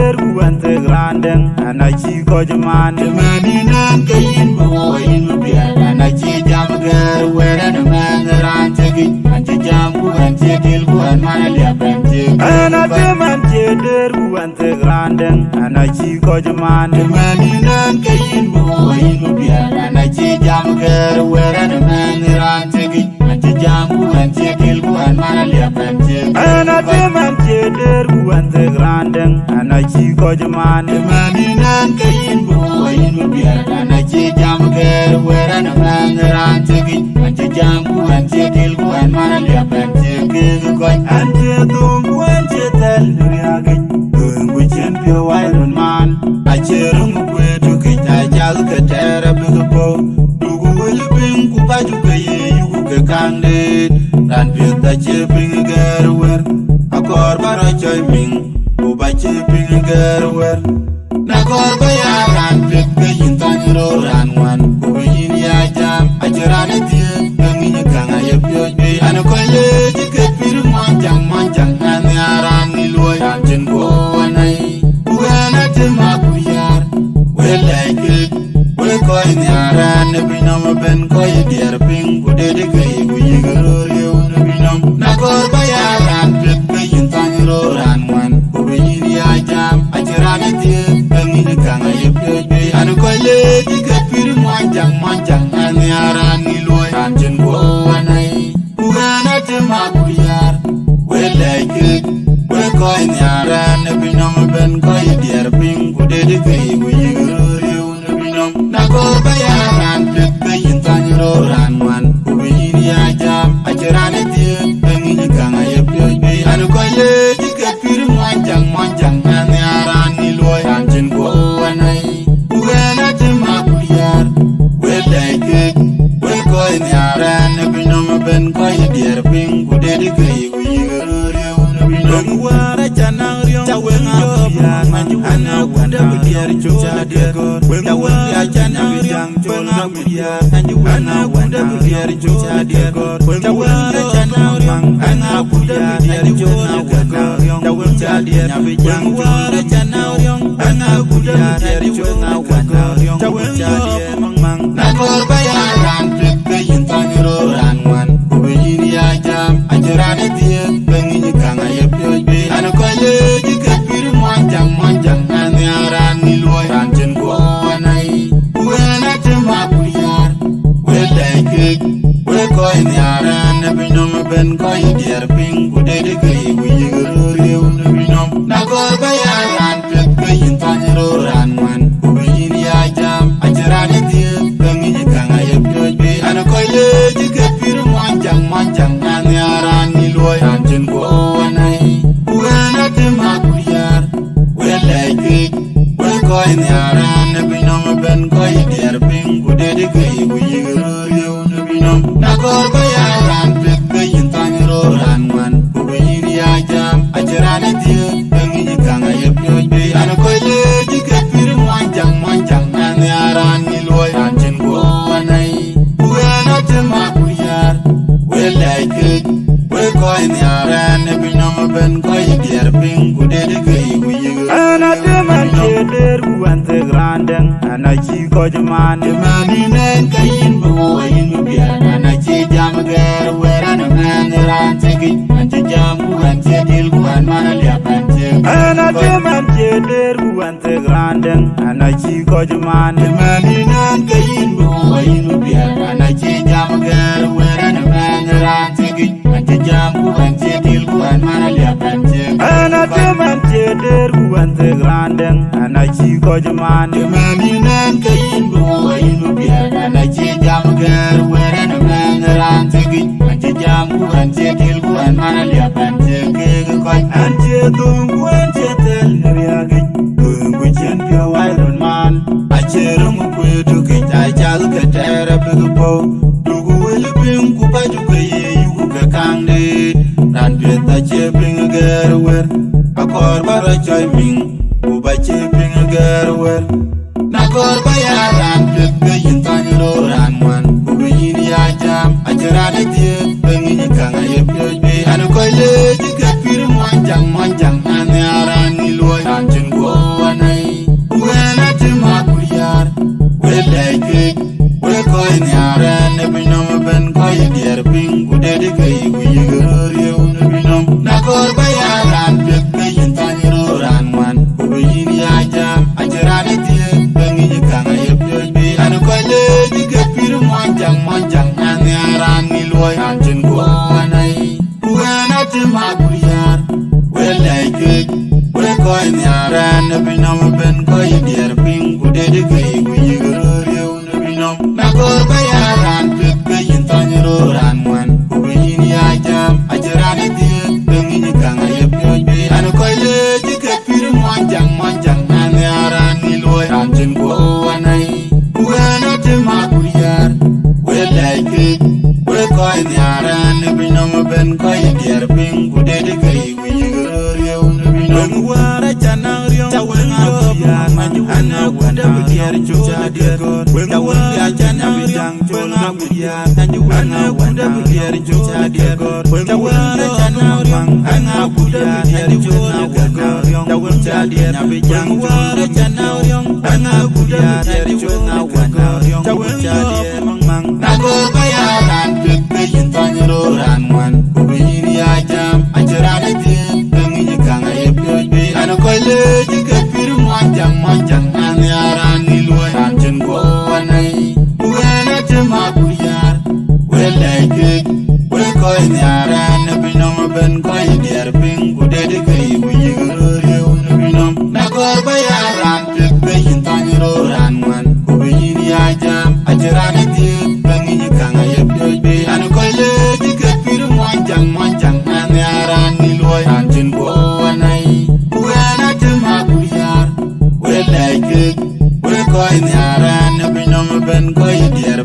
der kuante grandeng anachi kojman maninan kayin boyin bia anachi jam ger wera na manran tegi anchi jam kuante dil kuan manalia pente anate manche der kuante grandeng anachi kojman maninan kayin boyin bia anachi jam ger wera na manran tegi anchi jam kuante dil kuan manalia pente anate manche der kuante grandeng anachi kojman maninan kayin boyin bia anachi jam ger wera na manran tegi anchi jam kuante dil kuan manalia pente koi ante dum kuante tel riage dungu champion wairon man acherum kwetu kijajal ketera bigbo dugu wilbin kupaju kaye yugu ke kande dan pita cheping gerwer akor baro choy ming ubache ping gerwer na kor bayaran pit kayin tanro ranwan kuyin ya jam acheran tie ngi kanga yepyo be an koye dikepir manjang manjang an yaran ni loy anjen go anai ugana te makuyar we like it we koy yaran binam ben koy dier ping kude de kay uyigaro yo binam na kor bayaran pit kayin tanro ranwan kuyin ya jam acheran tie ngi kanga yepyo be an koye dikepir manjang manjang an yaran ni loy anjen go anai ugana te makuyar we like it we koy yaran binam ben koy dier ping kude de kay uyigaro yo binam na kor bayaran pit kayin tanro ranwan kuyin ya jam acheran tie ngi kanga yepyo be an koye dikepir manjang manjang an yaran ni loy anjen go anai ugana te makuyar we like it we koy yaran binam ben koy dier ping kude de kay uyigaro yo binam wara chanang ryong tawenga ya ana wanda biar chocha dia wenga ya chanang ryong chola biar ana wanda biar chocha dia wenga chanang ryong ana wanda biar chola ryong tawenga dia wenga chanang ryong ana wanda biar chola ryong tawenga dia mang na kor bayaran pit kayin tanro ranwan kuyin ya jam ajaran dia bengi kanga yepyo be an koye dikepir manjang manjang an yaran ni loy anjen go anai ugana te makuyar we like it we koy yaran binam ben koy dier ping kude de kay uyigaro yo binam na kor bayaran pit kayin tanro ranwan kuyin ya jam ajaran dia bengi kanga yepyo be an koye dikepir manjang manjang an yaran ni loy anjen go anai ugana te makuyar we like it we koy yaran binam ben koy dier ping kude de kay uyigaro yo binam na kor bayaran pit kayin tanro ranwan kuyin ya jam ajaran dia bengi kanga yepyo be an koye dikepir manjang manjang an yaran ni loy anjen go anai ugana te makuyar we like it we koy yaran binam ben koy dier ping kude de kay uyigaro anate manche der kuante grandeng anachi kojman maninen kayin boyin bia anachi jam ger wera na manran tegi anchi jam kuante dil kuan manalia pente anate manche der kuante grandeng anachi kojman maninen kayin boyin bia anachi jam ger wera na manran tegi anchi jam kuante dil kuan manalia pente anate manche der kuante grandeng anachi kojman maninan kayin boyin bia anachi jam ger wera na manran tegi anchi jam kuante dil kuan manalia pente koi ante dum kuante tel riage dungu champion wairon man acherum kwetu kijajal ketera bigbo dugu wilbin kupaju kaye yugu ke kande dan pita cheping gerwer akor baro choy ming ubache ping gerwer na kor bayaran pit kayin tanro ranwan kuyin ya jam ajaran tie bengi kanga yepyo be an koye dikepir manjang manjang an yaran ni loy anjen go binom ben ko yider ping ku de de gay ku yigro rew na binom na ko bayaran pek be yin tan ran wan ku yin ya jam ajaran de bengi ni kanga yep yo be an ko le ji ke pir mon jang an yaran ni loy an tin ko wanai ku na te ma ku yar we like it we ko yaran binom ben ko yider ping ku de de gay ku yigro rew na binom wara janang riong ana wada biar chuta dia tawa jana bidang chona biar ana wada biar chuta dia tawa jana riong ana biar chona tawa jana bidang jana riong ana biar chona tawa dia mang nago bayaran ke yin tanyro ran wan ku bini ajam ajaran dia bengi kanga yep ana koile jike pir manjang an yaran ni luan anjen ko wanai buena tema kuyar we like it we ko yaran binom ben ko yider ping ku de de kai wi yigro rew na binom na ko bayaran pe yin tan ro ran wan ku yin ya jam ajaran ti bengi ni kanga yep be an koile jike pir manjang an yaran ni luan anjen ko wanai like it, we go in the aran, binom ben go yider